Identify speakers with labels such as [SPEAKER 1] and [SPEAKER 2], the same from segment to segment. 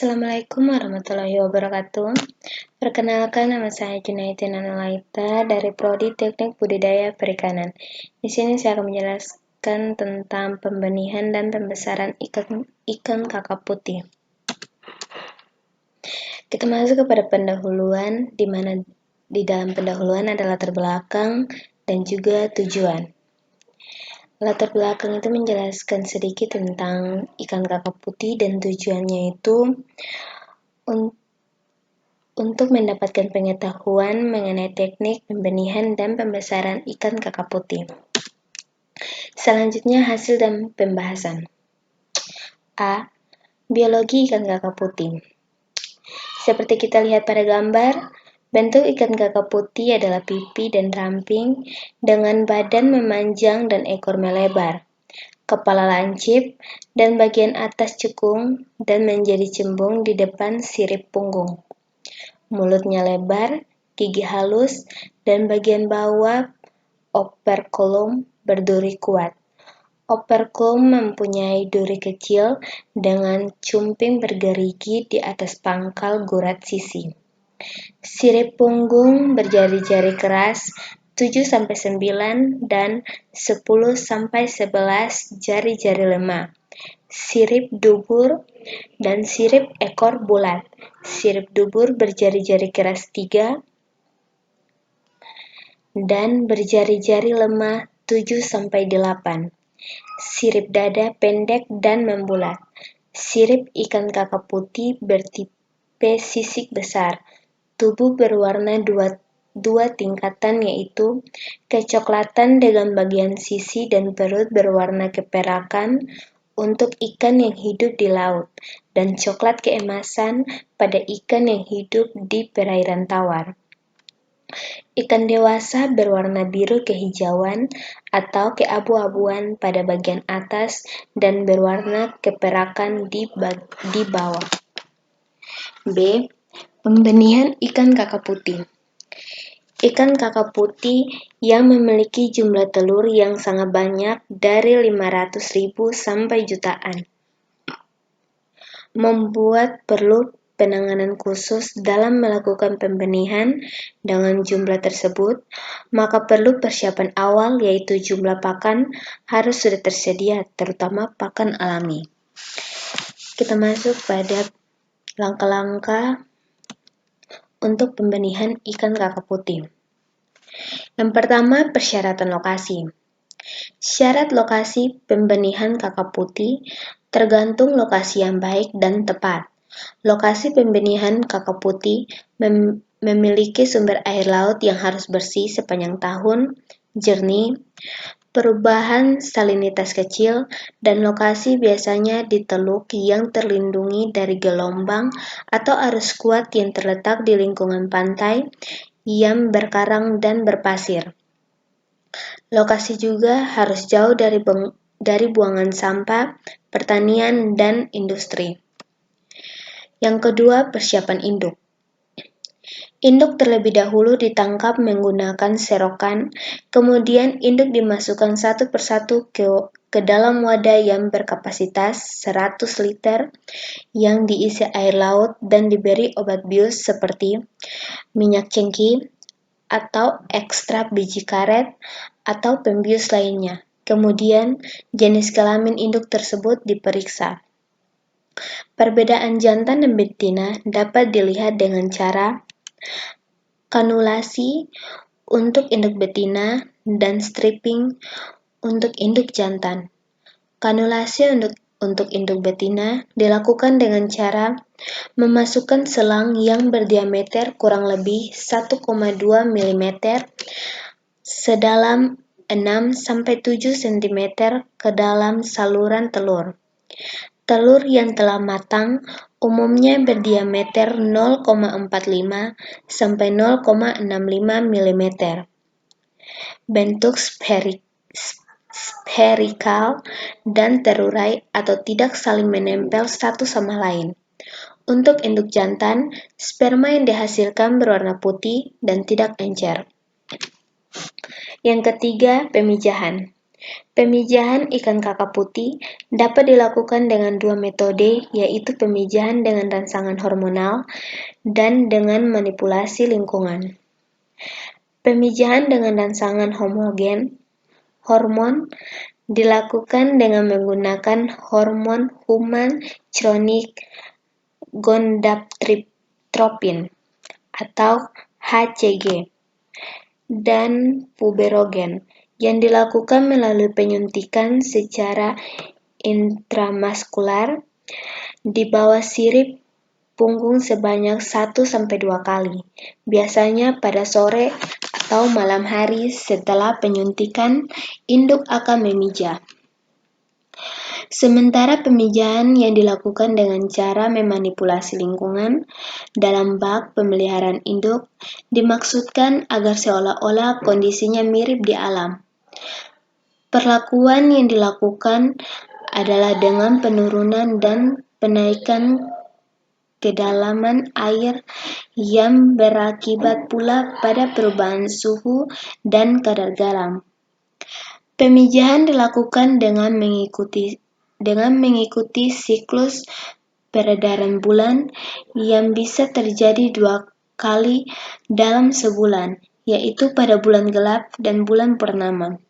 [SPEAKER 1] Assalamualaikum warahmatullahi wabarakatuh. Perkenalkan, nama saya Junaitin Anulaita dari Prodi Teknik Budidaya Perikanan. Di sini saya akan menjelaskan tentang pembenihan dan pembesaran ikan kakap putih. Kita masuk kepada pendahuluan, di mana di dalam pendahuluan ada latar belakang dan juga tujuan. Latar belakang itu menjelaskan sedikit tentang ikan kakap putih dan tujuannya itu untuk mendapatkan pengetahuan mengenai teknik pembenihan dan pembesaran ikan kakap putih. Selanjutnya hasil dan pembahasan. A. Biologi ikan kakap putih. Seperti kita lihat pada gambar, bentuk ikan kakap putih adalah pipi dan ramping dengan badan memanjang dan ekor melebar, kepala lancip, dan bagian atas cekung dan menjadi cembung di depan sirip punggung. Mulutnya lebar, gigi halus, dan bagian bawah operkulum berduri kuat. Operkulum mempunyai duri kecil dengan cumping bergerigi di atas pangkal gurat sisi. Sirip punggung berjari-jari keras 7-9 dan 10-11 jari-jari lemah. Sirip dubur dan sirip ekor bulat. Sirip dubur berjari-jari keras 3 dan berjari-jari lemah 7-8. Sirip dada pendek dan membulat. Sirip ikan kakap putih bertipe sisik besar. Tubuh berwarna dua tingkatan, yaitu kecoklatan dengan bagian sisi dan perut berwarna keperakan untuk ikan yang hidup di laut, dan coklat keemasan pada ikan yang hidup di perairan tawar. Ikan dewasa berwarna biru kehijauan atau keabu-abuan pada bagian atas dan berwarna keperakan di bawah. B. Pembenihan ikan kakap putih. Ikan kakap putih yang memiliki jumlah telur yang sangat banyak dari 500.000 sampai jutaan, membuat perlu penanganan khusus dalam melakukan pembenihan dengan jumlah tersebut, maka perlu persiapan awal, yaitu jumlah pakan harus sudah tersedia, terutama pakan alami. Kita masuk pada langkah-langkah untuk pembenihan ikan kakap putih. Yang pertama, persyaratan lokasi. Syarat lokasi pembenihan kakap putih tergantung lokasi yang baik dan tepat. Lokasi pembenihan kakap putih memiliki sumber air laut yang harus bersih sepanjang tahun, jernih, perubahan salinitas kecil, dan lokasi biasanya di teluk yang terlindungi dari gelombang atau arus kuat yang terletak di lingkungan pantai yang berkarang dan berpasir. Lokasi juga harus jauh dari buangan sampah, pertanian, dan industri. Yang kedua, persiapan induk. Induk terlebih dahulu ditangkap menggunakan serokan, kemudian induk dimasukkan satu persatu ke dalam wadah yang berkapasitas 100 liter yang diisi air laut dan diberi obat bius seperti minyak cengkeh atau ekstrak biji karet atau pembius lainnya. Kemudian jenis kelamin induk tersebut diperiksa. Perbedaan jantan dan betina dapat dilihat dengan cara kanulasi untuk induk betina dan stripping untuk induk jantan. Kanulasi untuk induk betina dilakukan dengan cara memasukkan selang yang berdiameter kurang lebih 1,2 mm sedalam 6-7 cm ke dalam saluran telur. Telur yang telah matang umumnya berdiameter 0,45-0,65 mm. Bentuk spherical dan terurai atau tidak saling menempel satu sama lain. Untuk induk jantan, sperma yang dihasilkan berwarna putih dan tidak encer. Yang ketiga, pemijahan. Pemijahan ikan kakap putih dapat dilakukan dengan dua metode, yaitu pemijahan dengan rangsangan hormonal dan dengan manipulasi lingkungan. Pemijahan dengan rangsangan hormon dilakukan dengan menggunakan hormon human chorionic gonadotropin atau HCG dan puberogen yang dilakukan melalui penyuntikan secara intramuskular di bawah sirip punggung sebanyak 1-2 kali, biasanya pada sore atau malam hari setelah penyuntikan, induk akan memijah. Sementara pemijahan yang dilakukan dengan cara memanipulasi lingkungan dalam bak pemeliharaan induk dimaksudkan agar seolah-olah kondisinya mirip di alam. Perlakuan yang dilakukan adalah dengan penurunan dan penaikan kedalaman air yang berakibat pula pada perubahan suhu dan kadar garam. Pemijahan dilakukan dengan mengikuti siklus peredaran bulan yang bisa terjadi 2 kali dalam sebulan, yaitu pada bulan gelap dan bulan purnama.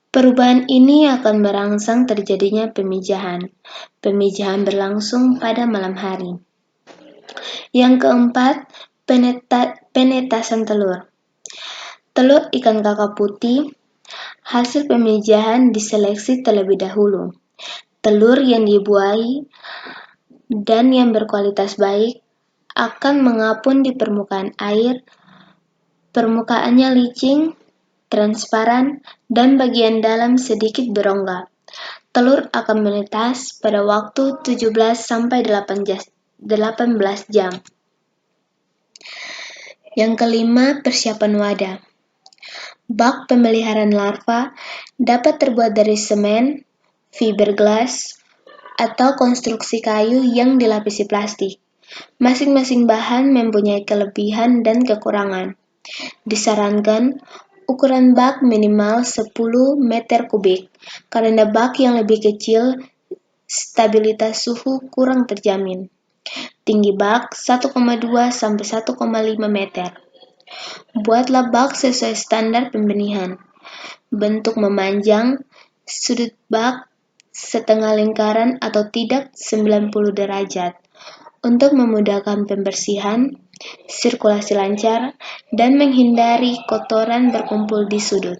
[SPEAKER 1] Perubahan ini akan merangsang terjadinya pemijahan. Pemijahan berlangsung pada malam hari. Yang keempat, penetasan telur. Telur ikan kakap putih hasil pemijahan diseleksi terlebih dahulu. Telur yang dibuahi dan yang berkualitas baik akan mengapung di permukaan air. Permukaannya licin, transparan, dan bagian dalam sedikit berongga. Telur akan menetas pada waktu 17-18 jam. Yang kelima, persiapan wadah. Bak pemeliharaan larva dapat terbuat dari semen, fiberglass, atau konstruksi kayu yang dilapisi plastik. Masing-masing bahan mempunyai kelebihan dan kekurangan. Disarankan ukuran bak minimal 10 meter kubik, karena bak yang lebih kecil stabilitas suhu kurang terjamin. Tinggi bak 1,2 sampai 1,5 meter. Buatlah bak sesuai standar pembenihan. Bentuk memanjang, sudut bak setengah lingkaran atau tidak 90 derajat untuk memudahkan pembersihan, sirkulasi lancar, dan menghindari kotoran berkumpul di sudut.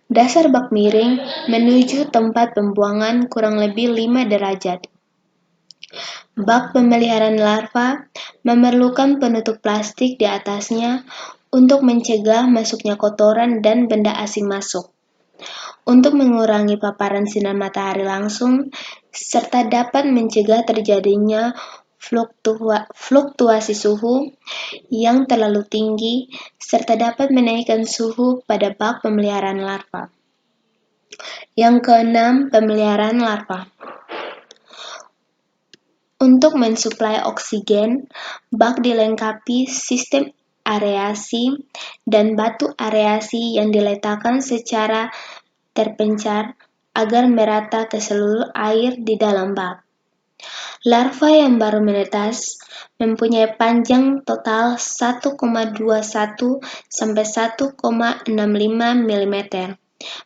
[SPEAKER 1] Dasar bak miring menuju tempat pembuangan kurang lebih 5 derajat. Bak pemeliharaan larva memerlukan penutup plastik di atasnya untuk mencegah masuknya kotoran dan benda asing masuk. Untuk mengurangi paparan sinar matahari langsung, serta dapat mencegah terjadinya fluktuasi suhu yang terlalu tinggi, serta dapat menaikkan suhu pada bak pemeliharaan larva. Yang keenam, pemeliharaan larva. Untuk mensuplai oksigen, bak dilengkapi sistem areasi dan batu areasi yang diletakkan secara terpencar agar merata ke seluruh air di dalam bak. Larva yang baru menetas mempunyai panjang total 1,21 sampai 1,65 mm,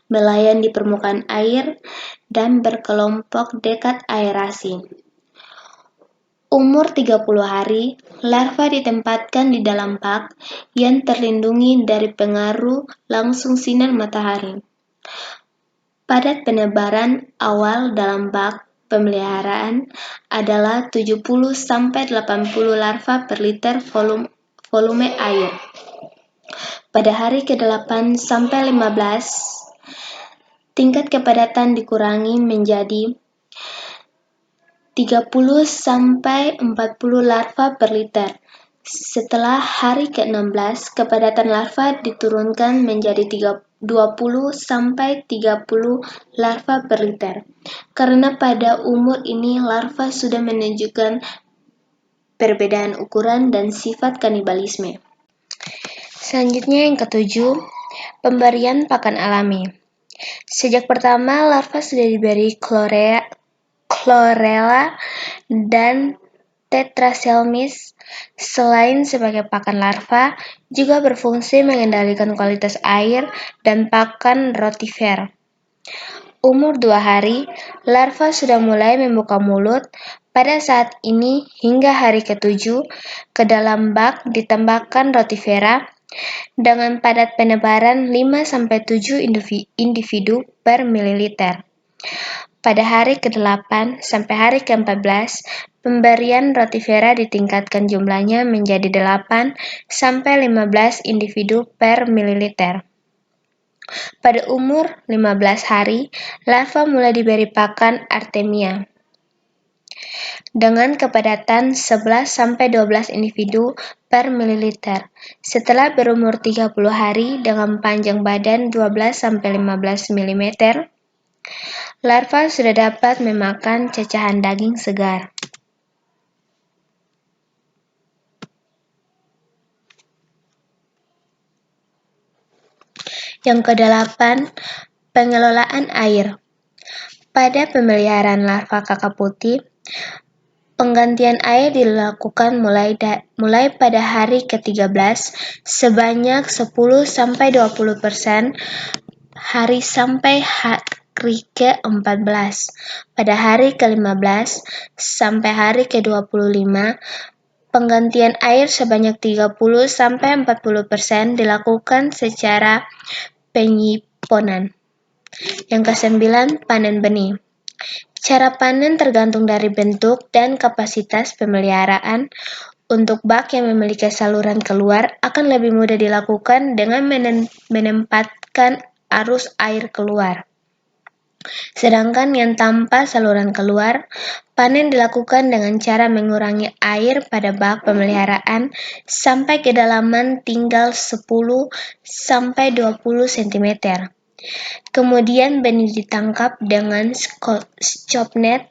[SPEAKER 1] melayang di permukaan air dan berkelompok dekat aerasi. Umur 30 hari, larva ditempatkan di dalam bak yang terlindungi dari pengaruh langsung sinar matahari. Padat penebaran awal dalam bak pemeliharaan adalah 70-80 larva per liter volume air. Pada hari ke-8-15, tingkat kepadatan dikurangi menjadi 30-40 larva per liter. Setelah hari ke-16, kepadatan larva diturunkan menjadi 20-30 larva per liter. Karena pada umur ini larva sudah menunjukkan perbedaan ukuran dan sifat kanibalisme. Selanjutnya yang ketujuh, pemberian pakan alami. Sejak pertama, larva sudah diberi chlorella dan tetraselmis. Selain sebagai pakan larva, juga berfungsi mengendalikan kualitas air dan pakan rotifer. Umur 2 hari, larva sudah mulai membuka mulut. Pada saat ini hingga hari ke-7, ke dalam bak ditambahkan rotifera dengan padat penebaran 5-7 individu per mililiter. Pada hari ke-8 sampai hari ke-14, pemberian rotifera ditingkatkan jumlahnya menjadi 8-15 individu per mililiter. Pada umur 15 hari, larva mulai diberi pakan artemia dengan kepadatan 11-12 individu per mililiter. Setelah berumur 30 hari dengan panjang badan 12-15 mm, larva sudah dapat memakan cacahan daging segar. Yang ke-8, pengelolaan air. Pada pemeliharaan larva kakap putih, penggantian air dilakukan mulai pada hari ke-13 sebanyak 10-20%, hari sampai hari ke-14. Pada hari ke-15 sampai hari ke-25, penggantian air sebanyak 30-40% dilakukan secara penyiponan. Yang ke-9, panen benih. Cara panen tergantung dari bentuk dan kapasitas pemeliharaan. Untuk bak yang memiliki saluran keluar akan lebih mudah dilakukan dengan menempatkan arus air keluar. Sedangkan yang tanpa saluran keluar, panen dilakukan dengan cara mengurangi air pada bak pemeliharaan sampai kedalaman tinggal 10-20 cm. Kemudian benih ditangkap dengan scoop net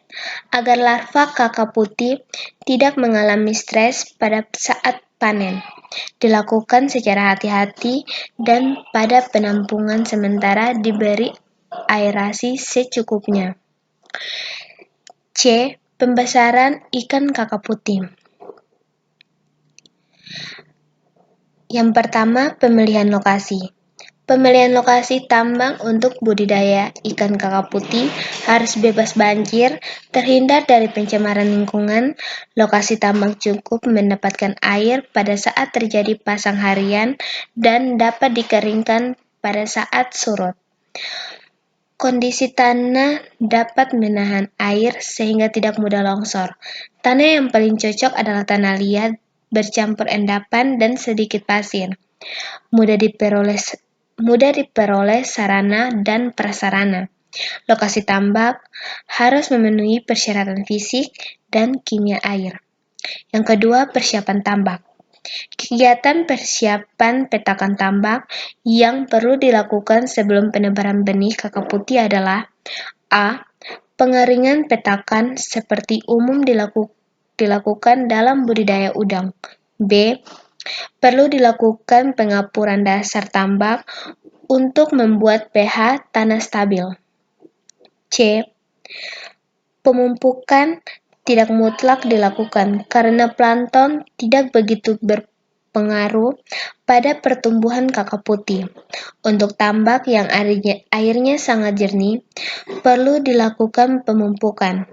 [SPEAKER 1] agar larva kakap putih tidak mengalami stres pada saat panen. Dilakukan secara hati-hati dan pada penampungan sementara diberi aerasi secukupnya. C. Pembesaran ikan kakap putih. Yang pertama, pemilihan lokasi. Pemilihan lokasi tambang untuk budidaya ikan kakap putih harus bebas banjir, terhindar dari pencemaran lingkungan. Lokasi tambang cukup mendapatkan air pada saat terjadi pasang harian dan dapat dikeringkan pada saat surut. Kondisi tanah dapat menahan air sehingga tidak mudah longsor. Tanah yang paling cocok adalah tanah liat bercampur endapan dan sedikit pasir. Mudah diperoleh sarana dan prasarana. Lokasi tambak harus memenuhi persyaratan fisik dan kimia air. Yang kedua, persiapan tambak. Kegiatan persiapan petakan tambak yang perlu dilakukan sebelum penebaran benih kakap putih adalah A. Pengeringan petakan seperti umum dilakukan dalam budidaya udang. B. Perlu dilakukan pengapuran dasar tambak untuk membuat pH tanah stabil. C. Pemumpukan tidak mutlak dilakukan karena plankton tidak begitu berpengaruh pada pertumbuhan kakap putih. Untuk tambak yang airnya sangat jernih, perlu dilakukan pemumpukan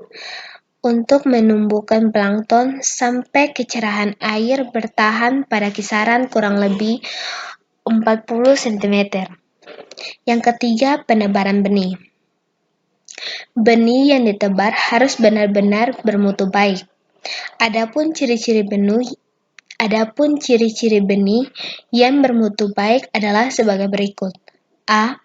[SPEAKER 1] untuk menumbuhkan plankton sampai kecerahan air bertahan pada kisaran kurang lebih 40 cm. Yang ketiga, penebaran benih. Benih yang ditebar harus benar-benar bermutu baik. Adapun ciri-ciri benih yang bermutu baik adalah sebagai berikut. A.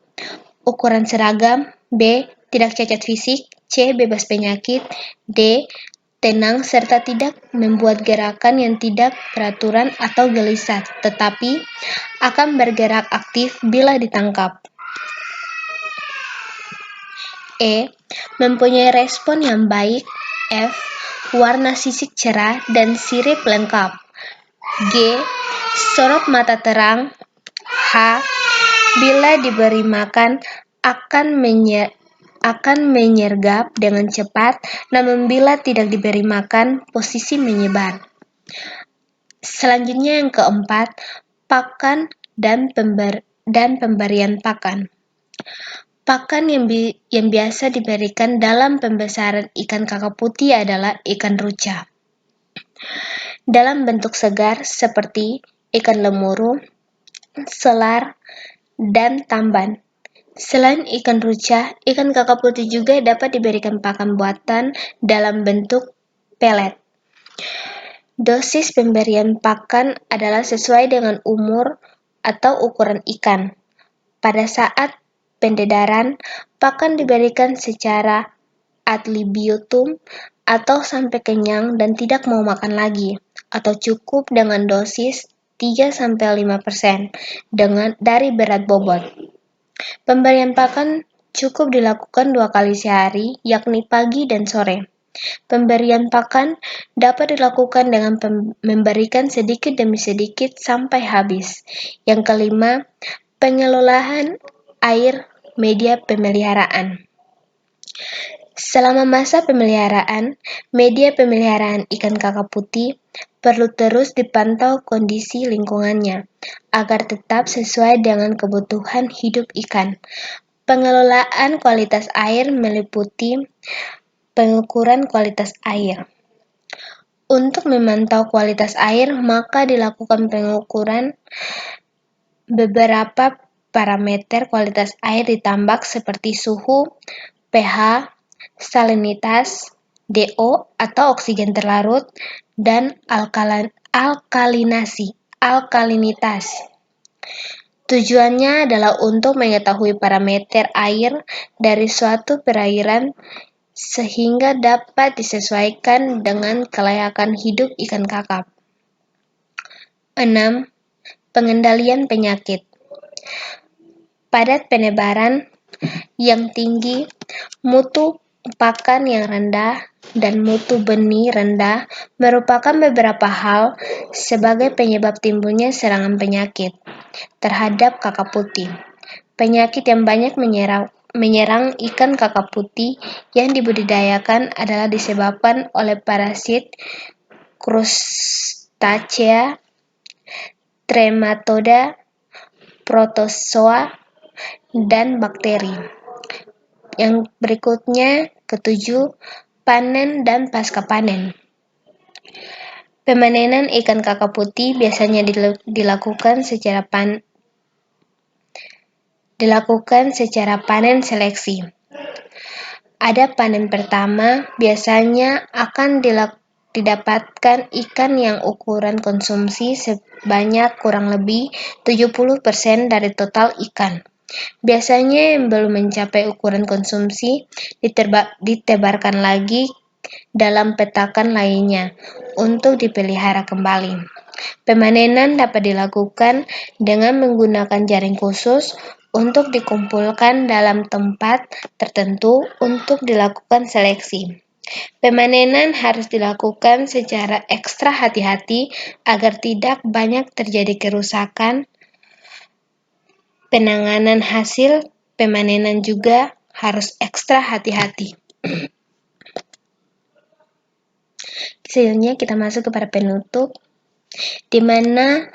[SPEAKER 1] Ukuran seragam. B. Tidak cacat fisik. C. Bebas penyakit. D. Tenang serta tidak membuat gerakan yang tidak peraturan atau gelisah, tetapi akan bergerak aktif bila ditangkap. E. Mempunyai respon yang baik. F. Warna sisik cerah dan sirip lengkap. G. Sorot mata terang. H. Bila diberi makan akan menyergap dengan cepat, namun bila tidak diberi makan, posisi menyebar. Selanjutnya yang keempat, pakan dan pemberian pakan. Pakan yang biasa diberikan dalam pembesaran ikan kakap putih adalah ikan ruca dalam bentuk segar seperti ikan lemuru, selar, dan tamban. Selain ikan ruca, ikan kakap putih juga dapat diberikan pakan buatan dalam bentuk pelet. Dosis pemberian pakan adalah sesuai dengan umur atau ukuran ikan. Pada saat pendedaran, pakan diberikan secara ad libitum atau sampai kenyang dan tidak mau makan lagi, atau cukup dengan dosis 3-5% dari berat bobot. Pemberian pakan cukup dilakukan 2 kali sehari, yakni pagi dan sore. Pemberian pakan dapat dilakukan dengan memberikan sedikit demi sedikit sampai habis. Yang kelima, pengelolaan air media pemeliharaan. Selama masa pemeliharaan, media pemeliharaan ikan kakap putih perlu terus dipantau kondisi lingkungannya agar tetap sesuai dengan kebutuhan hidup ikan. Pengelolaan kualitas air meliputi pengukuran kualitas air. Untuk memantau kualitas air, maka dilakukan pengukuran beberapa parameter kualitas air di tambak seperti suhu, pH, salinitas, DO atau oksigen terlarut, dan alkalinitas. Tujuannya adalah untuk mengetahui parameter air dari suatu perairan sehingga dapat disesuaikan dengan kelayakan hidup ikan kakap. 6. Pengendalian penyakit. Padat penebaran yang tinggi, mutu pakan yang rendah, dan mutu benih rendah merupakan beberapa hal sebagai penyebab timbulnya serangan penyakit terhadap kakap putih. Penyakit yang banyak menyerang ikan kakap putih yang dibudidayakan adalah disebabkan oleh parasit Crustacea, Trematoda, Protozoa, dan bakteri. Yang berikutnya, ketujuh, panen dan pasca panen. Pemanenan ikan kakap putih biasanya dilakukan secara panen seleksi. Ada panen pertama, biasanya akan didapatkan ikan yang ukuran konsumsi sebanyak kurang lebih 70% dari total ikan. Biasanya yang belum mencapai ukuran konsumsi ditebarkan lagi dalam petakan lainnya untuk dipelihara kembali. Pemanenan dapat dilakukan dengan menggunakan jaring khusus untuk dikumpulkan dalam tempat tertentu untuk dilakukan seleksi. Pemanenan harus dilakukan secara ekstra hati-hati agar tidak banyak terjadi kerusakan. Penanganan hasil pemanenan juga harus ekstra hati-hati. Selanjutnya kita masuk kepada penutup, di mana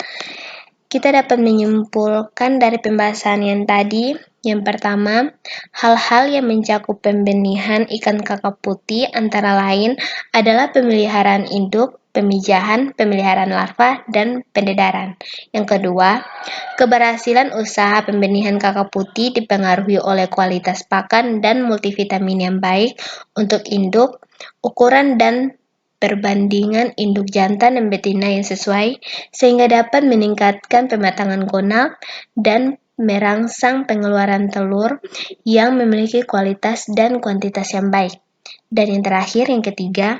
[SPEAKER 1] kita dapat menyimpulkan dari pembahasan yang tadi. Yang pertama, hal-hal yang mencakup pembenihan ikan kakap putih antara lain adalah pemeliharaan induk, pemijahan, pemeliharaan larva, dan pendedaran. Yang kedua, keberhasilan usaha pembenihan kakap putih dipengaruhi oleh kualitas pakan dan multivitamin yang baik untuk induk, ukuran dan perbandingan induk jantan dan betina yang sesuai, sehingga dapat meningkatkan pematangan gonal dan merangsang pengeluaran telur yang memiliki kualitas dan kuantitas yang baik. Dan yang terakhir, yang ketiga,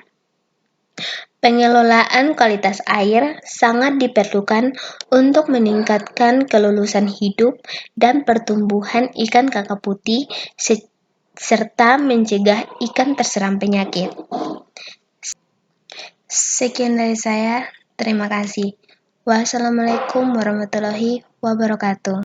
[SPEAKER 1] pengelolaan kualitas air sangat diperlukan untuk meningkatkan kelulusan hidup dan pertumbuhan ikan kakap putih serta mencegah ikan terserang penyakit. Sekian dari saya, terima kasih. Wassalamualaikum warahmatullahi wabarakatuh.